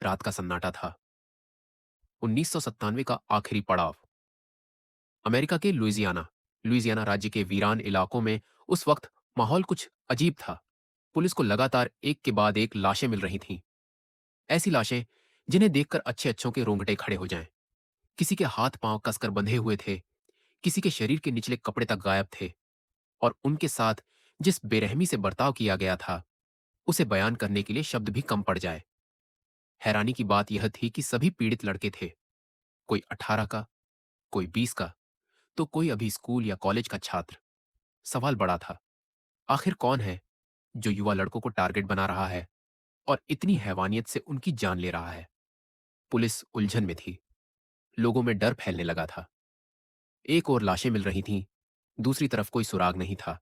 रात का सन्नाटा था। 1997 का आखिरी पड़ाव। अमेरिका के लुइसियाना लुइसियाना राज्य के वीरान इलाकों में उस वक्त माहौल कुछ अजीब था। पुलिस को लगातार एक के बाद एक लाशें मिल रही थीं। ऐसी लाशें जिन्हें देखकर अच्छे अच्छों के रोंगटे खड़े हो जाएं। किसी के हाथ पांव कसकर बंधे हुए थे, किसी के शरीर के निचले कपड़े तक गायब थे, और उनके साथ जिस बेरहमी से बर्ताव किया गया था, उसे बयान करने के लिए शब्द भी कम पड़ जाए। हैरानी की बात यह थी कि सभी पीड़ित लड़के थे। कोई 18 का, कोई 20 का, तो कोई अभी स्कूल या कॉलेज का छात्र। सवाल बड़ा था, आखिर कौन है जो युवा लड़कों को टारगेट बना रहा है और इतनी हैवानियत से उनकी जान ले रहा है? पुलिस उलझन में थी। लोगों में डर फैलने लगा था। एक ओर लाशें मिल रही थीं, दूसरी तरफ कोई सुराग नहीं था।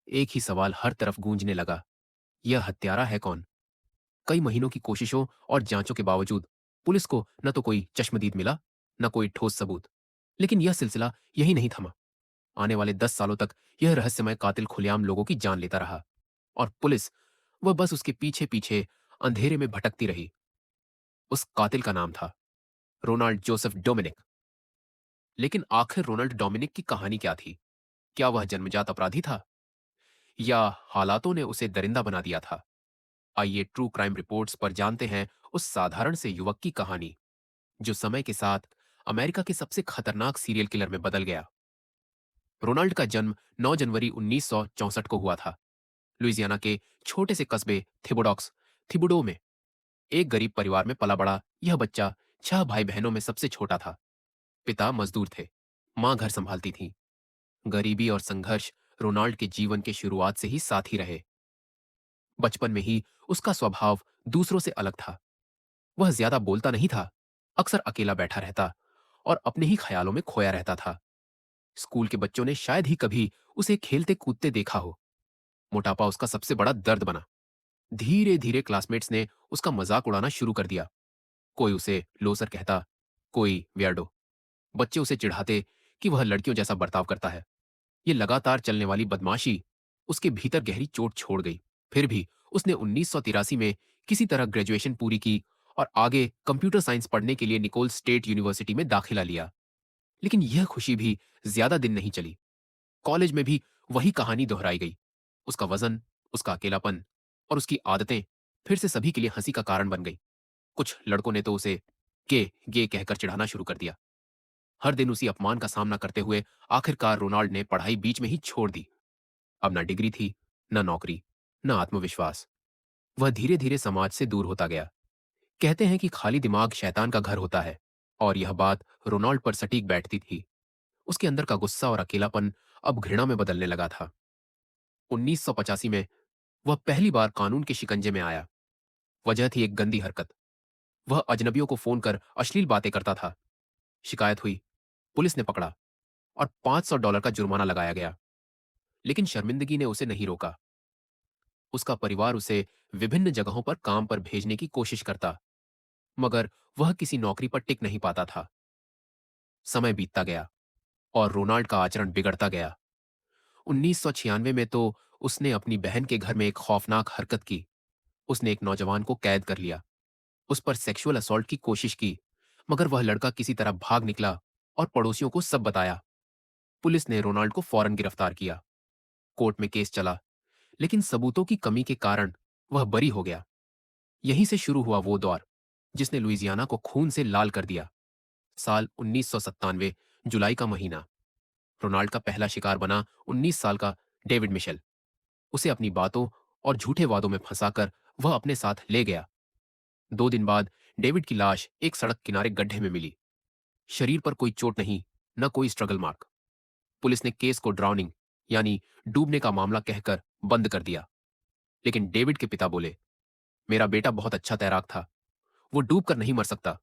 एक ही सवाल हर तरफ गूंजने लगा, यह हत्यारा है कौन? कई महीनों की कोशिशों और जांचों के बावजूद पुलिस को न तो कोई चश्मदीद मिला, न कोई ठोस सबूत। लेकिन यह सिलसिला यही नहीं थमा। आने वाले 10 सालों तक यह रहस्यमय कातिल खुलेआम लोगों की जान लेता रहा, और पुलिस वह बस उसके पीछे पीछे अंधेरे में भटकती रही। उस कातिल का नाम था रोनाल्ड जोसेफ डोमिनिक। लेकिन आखिर रोनाल्ड डोमिनिक की कहानी क्या थी? क्या वह जन्मजात अपराधी था, या हालातों ने उसे दरिंदा बना दिया था? आइए ट्रू क्राइम रिपोर्ट्स पर जानते हैं उस साधारण से युवक की कहानी, जो समय के साथ अमेरिका के सबसे खतरनाक सीरियल किलर में बदल गया। रोनाल्ड का जन्म 9 जनवरी 1964 को हुआ था, लुइसियाना के छोटे से कस्बे थिबोडॉक्स थिबुडो में। एक गरीब परिवार में पला बड़ा यह बच्चा 6 भाई बहनों में सबसे छोटा था। पिता मजदूर थे, मां घर संभालती थी। गरीबी और संघर्ष रोनाल्ड के जीवन के शुरुआत से ही साथ ही रहे। बचपन में ही उसका स्वभाव दूसरों से अलग था। वह ज्यादा बोलता नहीं था, अक्सर अकेला बैठा रहता और अपने ही ख्यालों में खोया रहता था। स्कूल के बच्चों ने शायद ही कभी उसे खेलते कूदते देखा हो। मोटापा उसका सबसे बड़ा दर्द बना। धीरे धीरे क्लासमेट्स ने उसका मजाक उड़ाना शुरू कर दिया। कोई उसे लोसर कहता, कोई वियर्डो। बच्चे उसे चिढ़ाते कि वह लड़कियों जैसा बर्ताव करता है। ये लगातार चलने वाली बदमाशी उसके भीतर गहरी चोट छोड़ गई। फिर भी उसने 1983 में किसी तरह ग्रेजुएशन पूरी की और आगे कंप्यूटर साइंस पढ़ने के लिए निकोल स्टेट यूनिवर्सिटी में दाखिला लिया। लेकिन यह खुशी भी ज्यादा दिन नहीं चली। कॉलेज में भी वही कहानी दोहराई गई। उसका वजन, उसका अकेलापन और उसकी आदतें फिर से सभी के लिए हंसी का कारण बन गई। कुछ लड़कों ने तो उसे गे गे कहकर चिढ़ाना शुरू कर दिया। हर दिन उसी अपमान का सामना करते हुए आखिरकार रोनाल्ड ने पढ़ाई बीच में ही छोड़ दी। अब ना डिग्री थी, न नौकरी, न आत्मविश्वास। वह धीरे धीरे समाज से दूर होता गया। कहते हैं कि खाली दिमाग शैतान का घर होता है, और यह बात रोनाल्ड पर सटीक बैठती थी। उसके अंदर का गुस्सा और अकेलापन अब घृणा में बदलने लगा था। 1985 में वह पहली बार कानून के शिकंजे में आया। वजह थी एक गंदी हरकत। वह अजनबियों को फोन कर अश्लील बातें करता था। शिकायत हुई, पुलिस ने पकड़ा और $500 का जुर्माना लगाया गया। लेकिन शर्मिंदगी ने उसे नहीं रोका। उसका परिवार उसे विभिन्न जगहों पर काम पर भेजने की कोशिश करता, मगर वह किसी नौकरी पर टिक नहीं पाता था। समय बीतता गया और रोनाल्ड का आचरण बिगड़ता गया। 1996 में तो उसने अपनी बहन के घर में एक खौफनाक हरकत की। उसने एक नौजवान को कैद कर लिया, उस पर सेक्सुअल असॉल्ट की कोशिश की, मगर वह लड़का किसी तरह भाग निकला और पड़ोसियों को सब बताया। पुलिस ने रोनाल्ड को फौरन गिरफ्तार किया। कोर्ट में केस चला, लेकिन सबूतों की कमी के कारण वह बरी हो गया। यहीं से शुरू हुआ वो दौर जिसने लुइसियाना को खून से लाल कर दिया। साल 1997, जुलाई का महीना। रोनाल्ड का पहला शिकार बना 19 साल का डेविड मिशेल। उसे अपनी बातों और झूठे वादों में फंसाकर वह अपने साथ ले गया। 2 दिन बाद डेविड की लाश एक सड़क किनारे गड्ढे में मिली। शरीर पर कोई चोट नहीं, न कोई स्ट्रगल मार्क। पुलिस ने केस को ड्राउनिंग यानी डूबने का मामला कहकर बंद कर दिया। लेकिन डेविड के पिता बोले, मेरा बेटा बहुत अच्छा तैराक था, वो डूब कर नहीं मर सकता।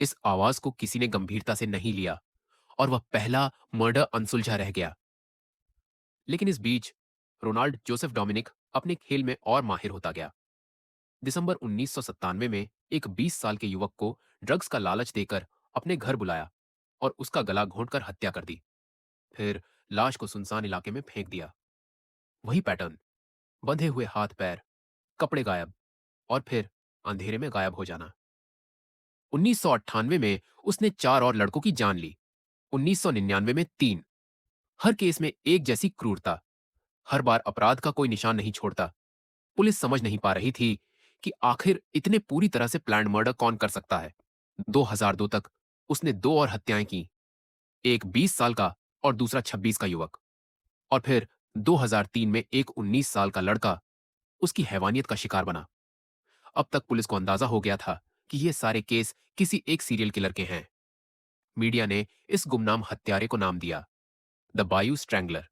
इस आवाज को किसी ने गंभीरता से नहीं लिया और वह पहला मर्डर अनसुलझा रह गया। लेकिन इस बीच रोनाल्ड जोसेफ डोमिनिक अपने खेल में और माहिर होता गया। दिसंबर 1997 में एक 20 साल के युवक को ड्रग्स का लालच देकर अपने घर बुलाया और उसका गला घोंटकर हत्या कर दी। फिर लाश को सुनसान इलाके में फेंक दिया। वही पैटर्न, बंधे हुए हाथ पैर, कपड़े गायब, और फिर अंधेरे में गायब हो जाना। 1998 में उसने 4 और लड़कों की जान ली। 1999 में 3। हर केस में एक जैसी क्रूरता। हर बार अपराध का कोई निशान नहीं छोड़ता। पुलिस समझ नहीं पा रही थी कि आखिर इतने पूरी तरह से प्लान्ड मर्डर कौन कर सकता है। 2002 तक उसने 2 और हत्याएं की, एक 20 साल का और दूसरा 26 का युवक। और फिर 2003 में एक 19 साल का लड़का उसकी हैवानियत का शिकार बना। अब तक पुलिस को अंदाजा हो गया था कि ये सारे केस किसी एक सीरियल किलर के हैं। मीडिया ने इस गुमनाम हत्यारे को नाम दिया द बायू स्ट्रैंगलर।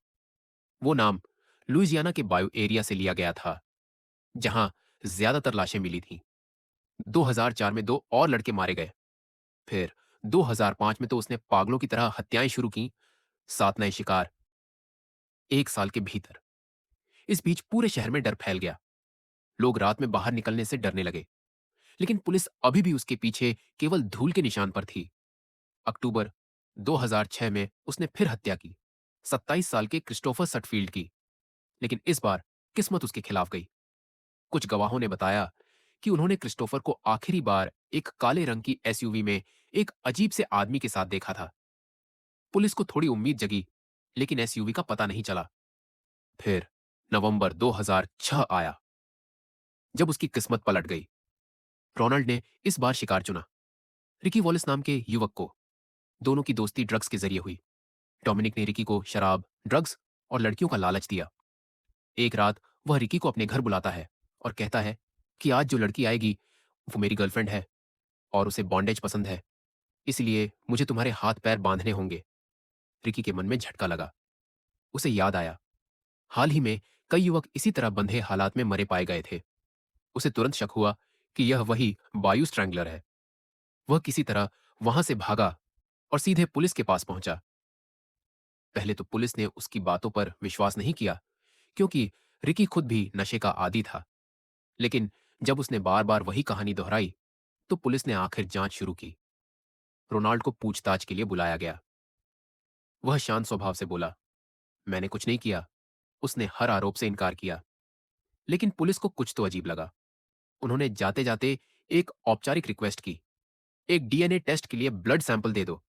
वो नाम लुइजियाना के बायू एरिया से लिया गया था, जहां ज्यादातर लाशें मिली थीं। 2004 में 2 और लड़के मारे गए। फिर 2005 में तो उसने पागलों की तरह हत्याएं शुरू की। 7 नए शिकार 1 साल के भीतर। इस बीच पूरे शहर में डर फैल गया। लोग रात में बाहर निकलने से डरने लगे। लेकिन पुलिस अभी भी उसके पीछे केवल धूल के निशान पर थी। अक्टूबर 2006 में उसने फिर हत्या की, 27 साल के क्रिस्टोफर सटफील्ड की। लेकिन इस बार किस्मत उसके खिलाफ गई। कुछ गवाहों ने बताया कि उन्होंने क्रिस्टोफर को आखिरी बार एक काले रंग की एसयूवी में एक अजीब से आदमी के साथ देखा था। पुलिस को थोड़ी उम्मीद जगी, लेकिन एसयूवी का पता नहीं चला। फिर नवंबर 2006 आया, जब उसकी किस्मत पलट गई। रोनाल्ड ने इस बार शिकार चुना, रिकी वॉलिस नाम के युवक को। दोनों की दोस्ती ड्रग्स के जरिए हुई। डोमिनिक ने रिकी को शराब, ड्रग्स और लड़कियों का लालच दिया। एक रात वह रिकी को अपने घर बुलाता है और कहता है कि आज जो लड़की आएगी वो मेरी गर्लफ्रेंड है और उसे बॉन्डेज पसंद है, इसलिए मुझे तुम्हारे हाथ पैर बांधने होंगे। रिकी के मन में झटका लगा। उसे याद आया, हाल ही में कई युवक इसी तरह बंधे हालात में मरे पाए गए थे। उसे तुरंत शक हुआ कि यह वही बायू स्ट्रैंगलर है। वह किसी तरह वहां से भागा और सीधे पुलिस के पास पहुंचा। पहले तो पुलिस ने उसकी बातों पर विश्वास नहीं किया, क्योंकि रिकी खुद भी नशे का आदी था। लेकिन जब उसने बार बार वही कहानी दोहराई, तो पुलिस ने आखिर जांच शुरू की। रोनाल्ड को पूछताछ के लिए बुलाया गया। वह शांत स्वभाव से बोला, मैंने कुछ नहीं किया। उसने हर आरोप से इनकार किया। लेकिन पुलिस को कुछ तो अजीब लगा। उन्होंने जाते जाते एक औपचारिक रिक्वेस्ट की, एक डीएनए टेस्ट के लिए ब्लड सैंपल दे दो।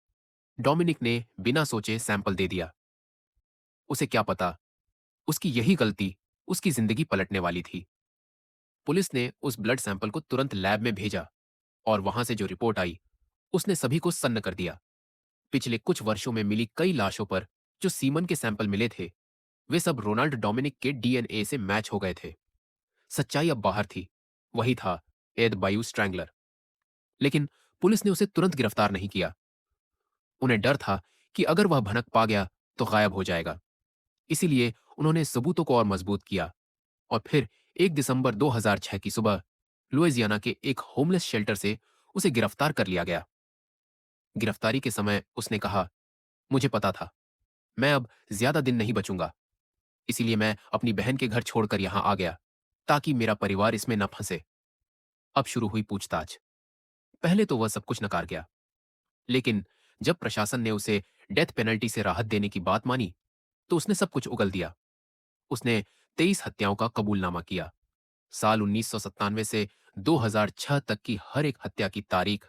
डोमिनिक ने बिना सोचे सैंपल दे दिया। उसे क्या पता, उसकी यही गलती उसकी जिंदगी पलटने वाली थी। पुलिस ने उस ब्लड सैंपल को तुरंत लैब में भेजा और वहां से जो रिपोर्ट आई, उसने सभी को सन्न कर दिया। पिछले कुछ वर्षों में मिली कई लाशों पर जो सीमन के सैंपल मिले थे, वे सब रोनाल्ड डोमिनिक के डीएनए से मैच हो गए थे। सच्चाई अब बाहर थी। वही था एड बायू स्ट्रैंगलर। लेकिन पुलिस ने उसे तुरंत गिरफ्तार नहीं किया। उन्हें डर था कि अगर वह भनक पा गया तो गायब हो जाएगा। इसीलिए उन्होंने सबूतों को और मजबूत किया। और फिर 1 दिसंबर 2006 की सुबह लुइजियाना के एक होमलेस शेल्टर से उसे गिरफ्तार कर लिया गया। गिरफ्तारी के समय उसने कहा, मुझे पता था मैं अब ज्यादा दिन नहीं बचूंगा, इसीलिए मैं अपनी बहन के घर छोड़कर यहां आ गया, ताकि मेरा परिवार इसमें न फंसे। अब शुरू हुई पूछताछ। पहले तो वह सब कुछ नकार गया, लेकिन जब प्रशासन ने उसे डेथ पेनल्टी से राहत देने की बात मानी, तो उसने सब कुछ उगल दिया। उसने 23 हत्याओं का कबूलनामा किया। साल 1997 से 2006 तक की हर एक हत्या की तारीख,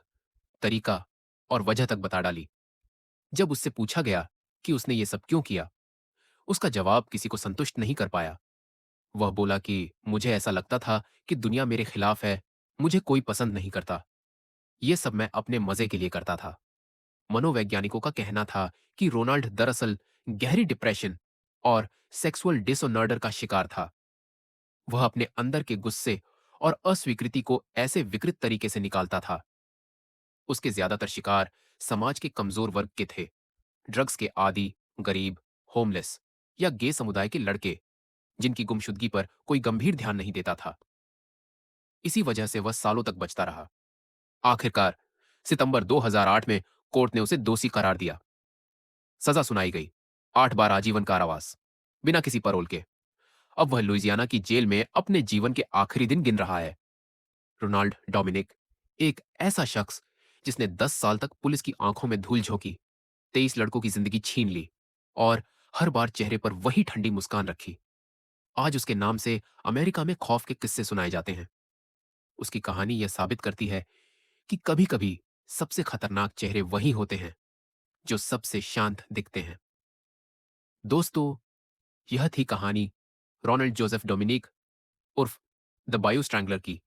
तरीका और वजह तक बता डाली। जब उससे पूछा गया कि उसने ये सब क्यों किया, उसका जवाब किसी को संतुष्ट नहीं कर पाया। वह बोला कि मुझे ऐसा लगता था कि दुनिया मेरे खिलाफ है, मुझे कोई पसंद नहीं करता। ये सब मैं अपने मजे के लिए करता था। मनोवैज्ञानिकों का कहना था कि रोनाल्ड दरअसल गहरी डिप्रेशन और सेक्सुअल डिसऑर्डर का शिकार था। वह अपने अंदर के गुस्से और अस्वीकृति को ऐसे विकृत तरीके से निकालता था। उसके ज्यादातर शिकार समाज के कमजोर वर्ग के थे, ड्रग्स के आदी, गरीब, होमलेस या गे समुदाय के लड़के, जिनकी गुमशुदगी पर कोई गंभीर ध्यान नहीं देता था। इसी वजह से वह सालों तक बचता रहा। आखिरकार सितंबर 2008 में कोर्ट ने उसे दोषी करार दिया। सजा सुनाई गई, 8 बार आजीवन कारावास, बिना किसी पैरोल के। अब वह लुइजियाना की जेल में अपने जीवन के आखिरी दिन गिन रहा है। रोनाल्ड डोमिनिक, एक ऐसा शख्स जिसने 10 साल तक पुलिस की आंखों में धूल झोंकी, 23 लड़कों की जिंदगी छीन ली और हर बार चेहरे पर वही ठंडी मुस्कान रखी। आज उसके नाम से अमेरिका में खौफ के किस्से सुनाए जाते हैं। उसकी कहानी यह साबित करती है कि कभी-कभी सबसे खतरनाक चेहरे वही होते हैं जो सबसे शांत दिखते हैं। दोस्तों, यह थी कहानी रोनाल्ड जोसेफ डोमिनिक उर्फ द बायो स्ट्रैंगलर की।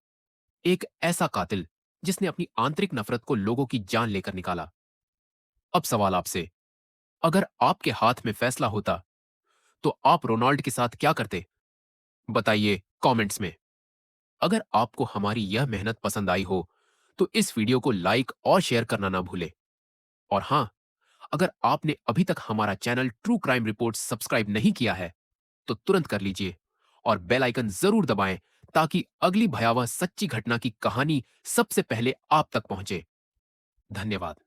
एक ऐसा कातिल जिसने अपनी आंतरिक नफरत को लोगों की जान लेकर निकाला। अब सवाल आपसे, अगर आपके हाथ में फैसला होता तो आप रोनाल्ड के साथ क्या करते? बताइए कमेंट्स में। अगर आपको हमारी यह मेहनत पसंद आई हो तो इस वीडियो को लाइक और शेयर करना ना भूलें। और हां, अगर आपने अभी तक हमारा channel true crime report subscribe नहीं किया है तो तुरंत कर लीजिए और बेल आइकन जरूर दबाएं ताकि अगली भयावह सच्ची घटना की कहानी सबसे पहले आप तक पहुंचे। धन्यवाद।